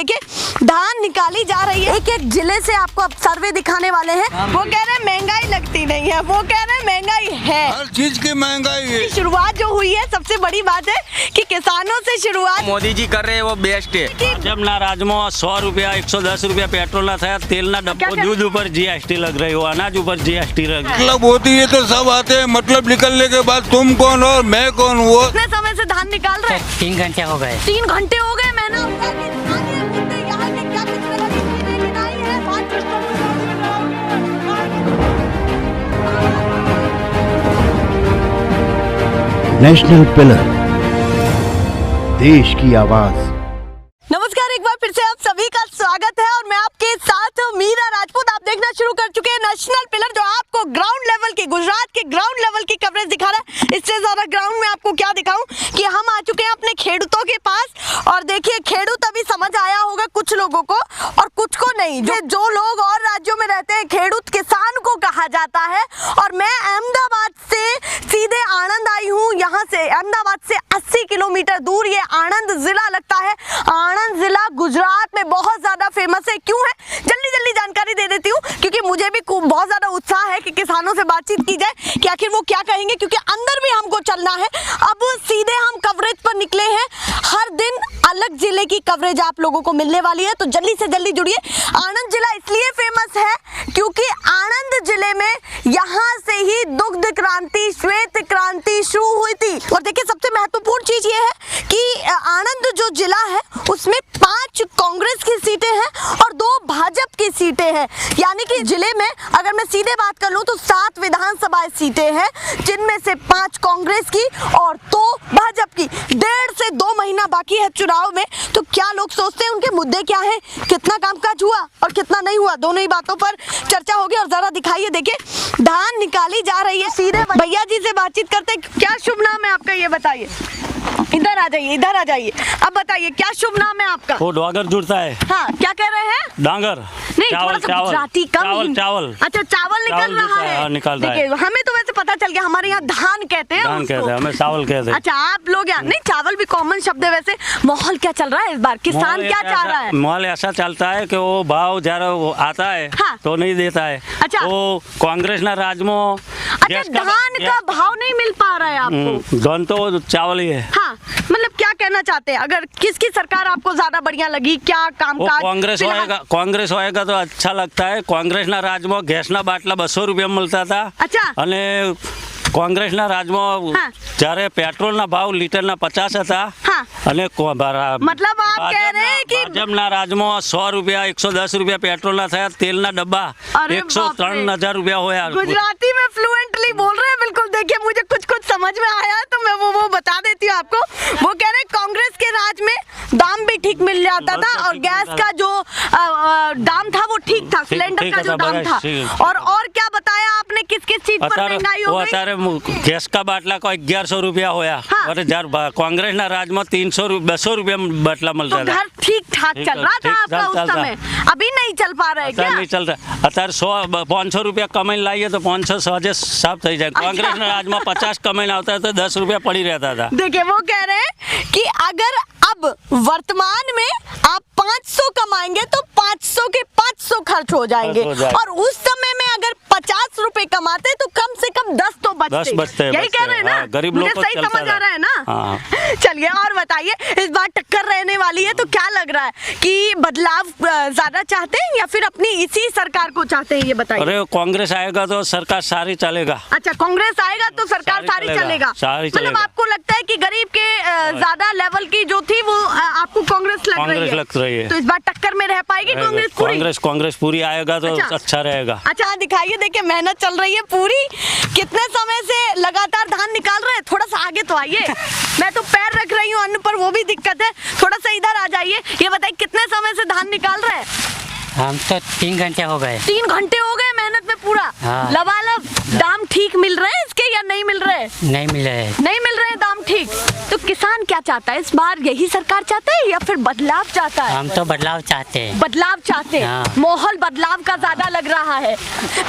देखिए धान निकाली जा रही है। एक एक जिले से आपको अब सर्वे दिखाने वाले हैं। वो कह रहे हैं महंगाई लगती नहीं है, वो कह रहे हैं महंगाई है, हर चीज की महंगाई है। शुरुआत जो हुई है सबसे बड़ी बात है कि किसानों से शुरुआत मोदी जी कर रहे हैं वो बेस्ट है। जब ना राजमा 100 रुपया 110 रुपया पेट्रोल ना था, तेल ना डब्बो, दूध ऊपर जीएसटी लग रही हो, अनाज ऊपर जीएसटी लग रही है। मतलब होती है तो सब आते हैं, मतलब निकलने के बाद तुम कौन और मैं कौन। वो कितने समय से धान निकाल रहे हैं? 3 घंटे हो गए। 3 घंटे हो गए। मैंने यहाँ के क्या नेशनल पिलर, देश की आवाज। नमस्कार, एक बार फिर से आप सभी का स्वागत है और मैं आपके साथ मीरा राजपूत। आप देखना शुरू कर चुके हैं नेशनल पिलर, जो आपको ग्राउंड लेवल की, गुजरात के ग्राउंड लेवल की कवरेज दिखा रहा है। इससे ज्यादा ग्राउंड में आपको क्या दिखाऊं कि हम आ चुके हैं अपने खेडूतों के पास। और देखिए, खेडूत अभी समझ आया होगा कुछ लोगों को और कुछ को नहीं। जो लोग और राज्यों में रहते हैं, खेडूत किसान को कहा जाता है। और मैं अहमदाबाद से सीधे आणंद आई हूँ। यहाँ से अहमदाबाद से 80 किलोमीटर दूर ये आणंद जिला लगता है। आणंद जिला गुजरात में बहुत ज्यादा फेमस है। क्यों है, जल्दी जल्दी जानकारी दे देती हूँ, क्योंकि मुझे भी बहुत ज्यादा उत्साह है कि किसानों से बातचीत की जाए कि आखिर वो क्या कहेंगे, क्योंकि अंदर भी हमको चलना है। अब सीधे हम कवरेज पर निकले हैं। हर दिन अलग जिले की कवरेज आप लोगों को मिलने वाली है, तो जल्दी से जल्दी जुड़िए। आणंद जिला इसलिए फेमस है क्योंकि आणंद जिले में यहाँ से ही दुग्ध क्रांति, श्वेत क्रांति शुरू हुई थी। और देखिए, सबसे महत्वपूर्ण चीज ये है कि आणंद जो जिला है उसमें 5 कांग्रेस की सीटें हैं और 2 भाजपा की सीटें हैं। यानी कि जिले में अगर मैं सीधे बात कर लूं तो 7 विधानसभा सीटें हैं, जिनमें से 5 कांग्रेस की और 2 भाजपा की। 1.5 से 2 महीना बाकी है चुनाव में, तो क्या लोग सोचते हैं, उनके मुद्दे क्या हैं, कितना कामकाज हुआ और कितना नहीं हुआ, दोनों ही बातों पर चर्चा होगी। और जरा दिखाइए, देखिए धान निकाली जा रही है। सीधे भैया जी से बातचीत करते हैं। क्या शुभ नाम है आपका, ये बताइए। इधर आ जाइए, इधर आ जाइए। अब बताइए क्या शुभ नाम है आपका? वो डांगर जुड़ता है। हाँ, क्या कह रहे हैं? डांगर नहीं, चावल, थोड़ा सा गुजराती कम। चावल। अच्छा, चावल निकल रहा है। निकल रहा है। देखिए, हमें तो वैसे पता चल गया, हमारे यहाँ धान कहते हैं। धान कहते हैं, हमें चावल कहते हैं। अच्छा, आप लोग यहाँ नहीं, चावल भी कॉमन शब्द है। वैसे माहौल क्या चल रहा है इस बार, किसान क्या चाह रहा है? माहौल ऐसा चलता है कि वो भाव जरा वो आता है। हाँ। तो नहीं देता है। अच्छा। वो कांग्रेस ना राजमो। अच्छा, धान का भाव नहीं मिल पा रहा है आपको? धन तो चावल ही है। हाँ, मतलब क्या कहना चाहते हैं, अगर किसकी सरकार आपको ज्यादा बढ़िया लगी, क्या कामकाज? कांग्रेस होएगा तो अच्छा लगता है। कांग्रेस ना राजमो गैस ना बाटला 200 रुपया मिलता था। अच्छा। અને कांग्रेस ना राजमो જ્યારે पेट्रोल ना भाव लीटर ना 50 था। हाँ। અને मतलब आप कह रहे हैं कि भाजप ना राजमो 100 रुपया 110 रुपया पेट्रोल ना था, तेल ना डब्बा 103,000 रुपया होया। गुजराती में फ्लुएंटली बोल रहे हैं बिल्कुल। देखिए, मुझे कुछ समझ में आया तो मैं वो बता देती हूँ आपको। वो कह रहे हैं कांग्रेस के राज में दाम भी ठीक मिल जाता था और गैस का जो दाम था वो ठीक था, सिलेंडर का जो दाम था। और क्या बताया आपने, किस किस चीज पर महंगाई हो गई? गैस का बाटला को 1100 रुपया होया। हाँ। और कांग्रेस ना राज में 200 रुपया बाटला मिलता था। घर ठीक ठाक चल रहा था आपका उस समय, अभी नहीं चल पा रहा है क्या? नहीं चल रहा। अतार 500 रुपया कमाई लाइए तो 500 सहजे साफ थी जाए। कांग्रेस ना राज में 50 कमाई आता है तो 10 रुपया पड़ी रहता था। देखिए, वो कह रहे हैं कि अगर अब वर्तमान में आप 500 कमाएंगे तो 500 के 500 खर्च हो जाएंगे। और उस समय में अगर 50 रुपए कमाते तो कम से कम 10 तो बचते। यही कह रहे हैं ना? गरीब लोग मुझे सही समझ आ रहा है ना? चलिए, और बताइए, इस बार टक्कर रहने वाली है तो क्या लग रहा है कि बदलाव ज्यादा चाहते हैं या फिर अपनी इसी सरकार को चाहते हैं, ये बताइए। अरे, कांग्रेस आएगा तो सरकार सारी चलेगा। अच्छा, कांग्रेस आएगा तो सरकार सारी चलेगा। मतलब आपको लगता है कि गरीब के ज्यादा लेवल की जो थी वो आपको कांग्रेस लग रही है? तो इस बार टक्कर में रह पाएगी कांग्रेस पूरी? कांग्रेस पूरी आएगा तो अच्छा रहेगा। अच्छा, दिखाइए, देखिए मेहनत चल रही है पूरी। कितने समय से लगातार धान निकाल रहे हैं? थोड़ा सा आगे तो आइए। मैं तो पैर रख रही हूँ अन्न पर, वो भी दिक्कत है। थोड़ा सा इधर आ जाइए। ये बताइए, कितने समय से धान निकाल रहे हैं? हम तो 3 घंटे हो गए। 3 घंटे हो गए मेहनत में पूरा। हाँ। लबालब दाम ठीक मिल रहे हैं इसके या नहीं मिल रहे? नहीं मिल रहे। नहीं मिल रहे दाम ठीक। तो किसान क्या चाहता है इस बार, यही सरकार चाहता है या फिर बदलाव चाहता है? हम तो बदलाव चाहते हैं। बदलाव चाहते हैं। हाँ। माहौल बदलाव का ज्यादा लग रहा है।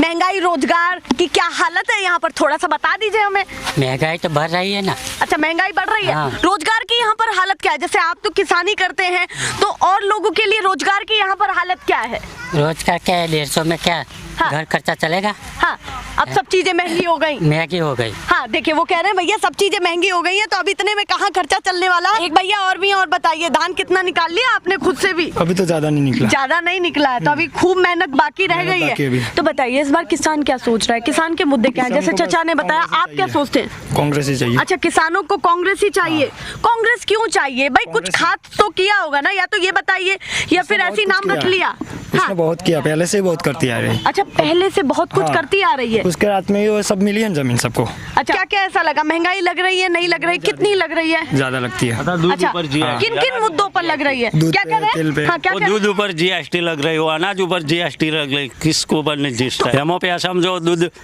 महंगाई, रोजगार की क्या हालत है यहाँ पर, थोड़ा सा बता दीजिए हमें। महंगाई तो बढ़ रही है ना। अच्छा, महंगाई बढ़ रही है। हाँ। रोजगार की यहाँ पर हालत क्या है? जैसे आप तो किसानी करते हैं, तो और लोगों के लिए रोजगार की यहाँ पर हालत क्या है? रोज का क्या है, 150 में क्या हाँ। घर खर्चा चलेगा? हाँ, अब सब चीजें महंगी हो गई। महंगी हो गई। हाँ देखिए, वो कह रहे हैं भैया सब चीजें महंगी हो गई है, तो अब इतने में कहाँ खर्चा चलने वाला है। एक भैया और भी हैं, और बताइए धान कितना निकाल लिया आपने खुद से भी? अभी तो ज्यादा नहीं निकला। ज्यादा नहीं निकला है, तो अभी खूब मेहनत बाकी रह गई बाकी है अभी। है। तो बताइए इस बार किसान क्या सोच रहा है, किसान के मुद्दे क्या है? जैसे चचा ने बताया, आप क्या सोचते हैं? कांग्रेस ही चाहिए। अच्छा, किसानों को कांग्रेस ही चाहिए। कांग्रेस क्यों चाहिए भाई? कुछ खास तो किया होगा ना, या तो ये बताइए, या फिर ऐसी नाम रख लिया? उसने बहुत किया, पहले से ही बहुत करती आ रही है। अच्छा, पहले से बहुत कुछ हाँ। करती आ रही है। उसके रात में ही वो सब मिली है जमीन सबको। अच्छा, क्या क्या ऐसा लगा? महंगाई लग रही है, नहीं लग रही? कितनी लग रही है? ज्यादा लगती है। दूध अच्छा, ऊपर जीएसटी, किन किन मुद्दों पर लग रही है? दूध क्या पे, कह रहे तेल पे। हैं? हाँ, क्या वो कह रहे दूध ऊपर जीएसटी लग रही हो, अनाज ऊपर जीएसटी लग रही, किसको ऊपर नहीं जीएसटी? એમાં પૈસા સમજો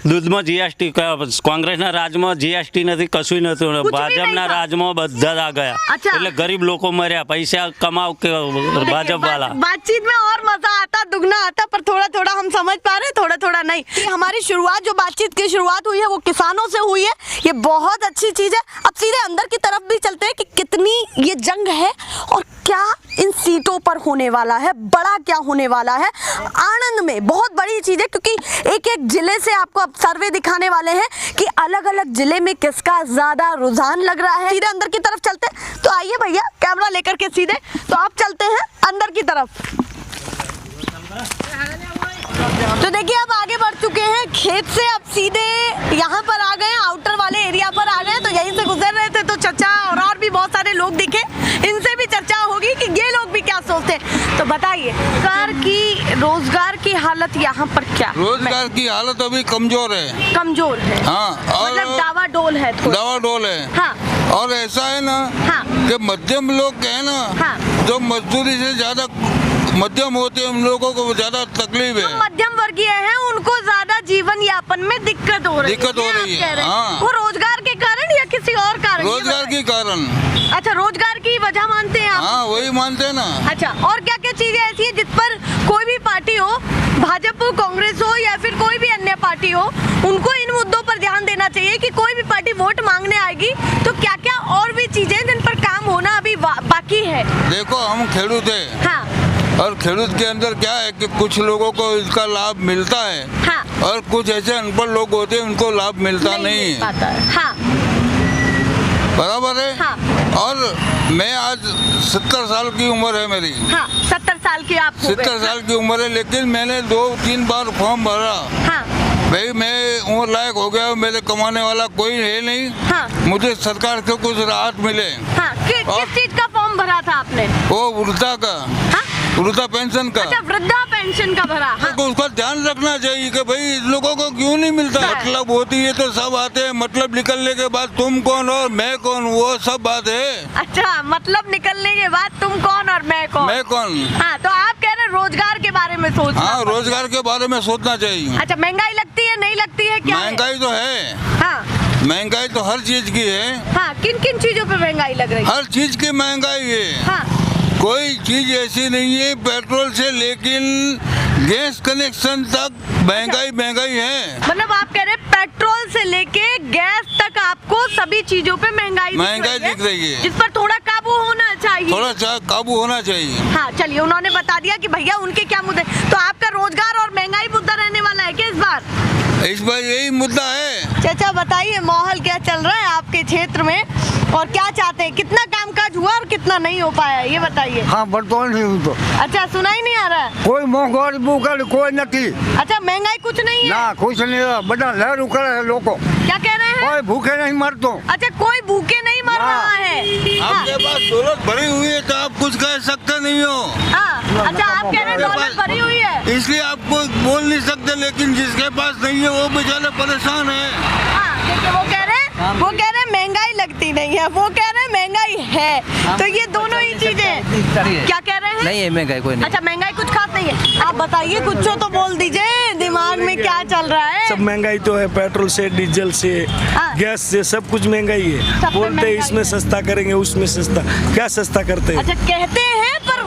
દૂધમાં જીએસટી, કોંગ્રેસના રાજમાં જીએસટી નથી, કશું નથી. નહીં ભાજપના था। રાજમાં બધા જ આ ગયા. अच्छा। એટલે ગરીબ લોકો મર્યા, પૈસા કમાવ કે ભાજપ વાળા. बातचीत में और मजा आता, दुगना आता, पर थोड़ा थोड़ा हम समझ पा रहे, थोड़ा थोड़ा नहीं। ये हमारी शुरुआत, जो बातचीत की शुरुआत हुई है वो किसानों से हुई है, ये बहुत अच्छी चीज है। अब सीधे अंदर की तरफ भी चलते हैं कि कितनी ये जंग है और क्या इन सीटों पर होने वाला है, बड़ा क्या होने वाला है। आनंद में बहुत बड़ी चीज है, क्योंकि एक एक जिले से आपको अब सर्वे दिखाने वाले हैं कि अलग अलग जिले में किसका ज्यादा रुझान लग रहा है। सीधे अंदर की तरफ चलते हैं, तो आइए भैया कैमरा लेकर के सीधे, तो आप चलते हैं अंदर की तरफ। तो देखिए अब आगे बढ़ चुके हैं खेत से, अब सीधे यहाँ पर आ गए, आउटर वाले एरिया पर आ गए। तो यहीं से गुजर रहे थे तो चचा और भी बहुत सारे लोग दिखे, इनसे भी चर्चा होगी कि ये लोग भी क्या सोचते हैं। तो बताइए रोजगार की हालत यहाँ पर क्या? रोजगार की हालत अभी कमजोर है। कमजोर है। हाँ, और मतलब डावाडोल है थोड़ा। डावाडोल है। हाँ। और ऐसा है ना हाँ। कि मध्यम लोग हैं ना, हाँ। जो मजदूरी से ज्यादा मध्यम होते हैं, उन लोगों को ज्यादा तकलीफ जो है। मध्यम वर्गीय हैं उनको ज्यादा जीवन यापन में दिक्कत हो रही है। दिक्कत हो ये रही आप है, कह रहे हैं। हाँ। वो रोजगार के कारण या किसी और कारण? ये रोजगार बताइए। के कारण। अच्छा, रोजगार की वजह मानते हैं आप? हाँ, वही मानते हैं ना। अच्छा, और क्या क्या चीजें ऐसी है जिस पर कोई भी पार्टी हो, भाजपा हो, कांग्रेस हो या फिर कोई भी अन्य पार्टी हो, उनको इन मुद्दों पर ध्यान देना चाहिए कि कोई भी पार्टी वोट मांगने आएगी तो क्या क्या और भी चीजें जिन पर काम होना अभी बाकी है? देखो, हम खेडूत है। हाँ। और खेडूत के अंदर क्या है कि कुछ लोगों को इसका लाभ मिलता है। हाँ। और कुछ ऐसे अनपढ़ लोग होते हैं, उनको लाभ मिलता नहीं मिल है। पाता है। हाँ। बराबर है। हाँ। और मैं आज 70 साल की उम्र है मेरी। हाँ, 70 साल की आप हो गए। 70 साल की उम्र है, लेकिन मैंने 2-3 बार फॉर्म भरा। हाँ। भाई मैं उम्र लायक हो गया, मेरे कमाने वाला कोई है नहीं। हाँ। मुझे सरकार से कुछ राहत मिले। हाँ, किस चीज का फॉर्म भरा था आपने? वो वृद्धा का। हाँ? वृद्धा पेंशन का। अच्छा, वृद्धा पेंशन का भरा। हाँ। तो उसका ध्यान रखना चाहिए कि भाई इन लोगों को क्यों नहीं मिलता। हाँ। मतलब होती है तो सब आते हैं, मतलब निकलने के बाद तुम कौन और मैं कौन, वो सब बात है। अच्छा, मतलब निकलने के बाद तुम कौन और मैं कौन? मैं कौन। हाँ, तो आप कह रहे हैं रोजगार के बारे में सोचना। हाँ, रोजगार के बारे में सोचना चाहिए। अच्छा, महंगाई लगती है, नहीं लगती है, क्या है? महंगाई तो है। हाँ। महंगाई तो हर चीज की है। हाँ, किन किन चीजों पे महंगाई लग रही है? हर चीज की महंगाई है। हाँ। कोई चीज ऐसी नहीं है, पेट्रोल से लेकिन गैस कनेक्शन तक महंगाई है। मतलब आप कह रहे हैं पेट्रोल से लेके गैस तक आपको सभी चीजों पे महंगाई दिख रही है, जिस पर थोड़ा काबू होना चाहिए। थोड़ा काबू होना चाहिए। हाँ, चलिए, उन्होंने बता दिया कि भैया उनके क्या मुद्दे। तो आपका रोजगार और महंगाई मुद्दा रहने वाला है क्या इस बार? इस बार यही मुद्दा है। चाचा बताइए, माहौल क्या चल रहा है आपके क्षेत्र में और क्या चाहते हैं? कितना कामकाज हुआ और कितना नहीं हो पाया, ये बताइए। हाँ, बर्तमान नहीं तो अच्छा, सुना ही नहीं आ रहा है? कोई मोंघवारी बुकल कोई नहीं। अच्छा, महंगाई कुछ नहीं है? ना कुछ नहीं, बड़ा लहर उकड़ है लोगों। क्या कह रहे हैं? कोई भूखे नहीं मरतो। अच्छा, कोई भूखे नहीं मर हाँ। रहा है। आपके पास दौलत भरी हुई है तो आप कुछ कह सकते नहीं हो। हाँ। अच्छा, आप कह रहे हैं दौलत भरी हुई है, इसलिए आपको बोल नहीं सकते, लेकिन जिसके पास नहीं है वो बेचारे परेशान है। हाँ, देखिए वो कह रहे हैं महंगाई लगती नहीं है, वो कह रहे हैं महंगाई है। तो ये दोनों ही चीजें क्या कह रहे हैं? नहीं है महंगाई कोई नहीं। अच्छा, महंगाई कुछ खास नहीं है। आप बताइए, कुछ तो बोल दीजिए, दिमाग में क्या चल रहा है? सब महंगाई तो है, पेट्रोल से, डीजल से, हाँ। गैस से, सब कुछ महंगाई है। सब पे बोलते हैं महंगाई इसमें है। सस्ता करेंगे, उसमें सस्ता, क्या सस्ता करते हैं? अच्छा, कहते हैं पर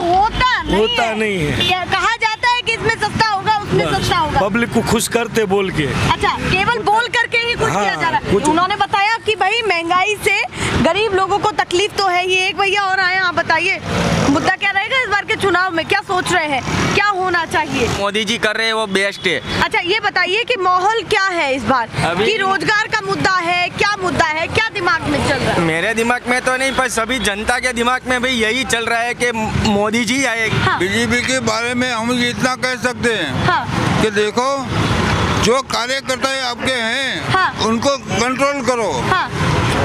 होता नहीं है। कहा जाता है कि इसमें सस्ता होगा, उसमें सस्ता होगा। पब्लिक को खुश करते बोल के। अच्छा, केवल बोल करके ही लिए कुछ हाँ, किया जा रहा है। कुछ- उन्होंने बताया कि भाई महंगाई से गरीब लोगों को तकलीफ तो है ही। एक भैया और आए, आप बताइए मुद्दा क्या रहेगा इस बार के चुनाव में, क्या सोच रहे हैं, क्या होना चाहिए? मोदी जी कर रहे हैं वो बेस्ट है। अच्छा ये बताइए कि माहौल क्या है इस बार, अभी- कि रोजगार का मुद्दा है, क्या मुद्दा है, क्या दिमाग में चल रहा है? मेरे दिमाग में तो नहीं, पर सभी जनता के दिमाग में भी यही चल रहा है कि मोदी जी आएगी। हाँ। बीजेपी के बारे में हम इतना कह सकते हैं हाँ कि देखो, जो कार्यकर्ता आपके हैं हाँ। उनको कंट्रोल करो हाँ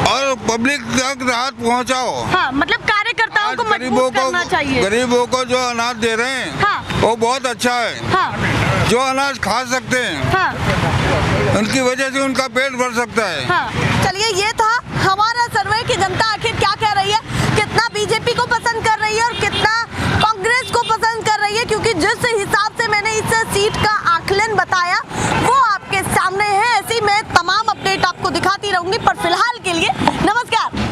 और पब्लिक तक राहत पहुंचाओ। हाँ, मतलब कार्यकर्ताओं को मजबूत करना चाहिए। गरीबों को जो अनाज दे रहे हैं हाँ। वो बहुत अच्छा है। हाँ जो अनाज खा सकते हैं हाँ उनकी वजह से उनका पेट भर सकता है। हाँ। चलिए ये था हमारा सर्वे कि जनता आखिर क्या कह रही है, कितना बीजेपी को पसंद कर रही है और कितना कांग्रेस को पसंद कर रही है, क्योंकि जिस हिसाब से मैंने इस सीट का आकलन बताया वो आपके सामने है। ऐसी मैं तमाम अपडेट आपको दिखाती रहूंगी, पर फिलहाल के लिए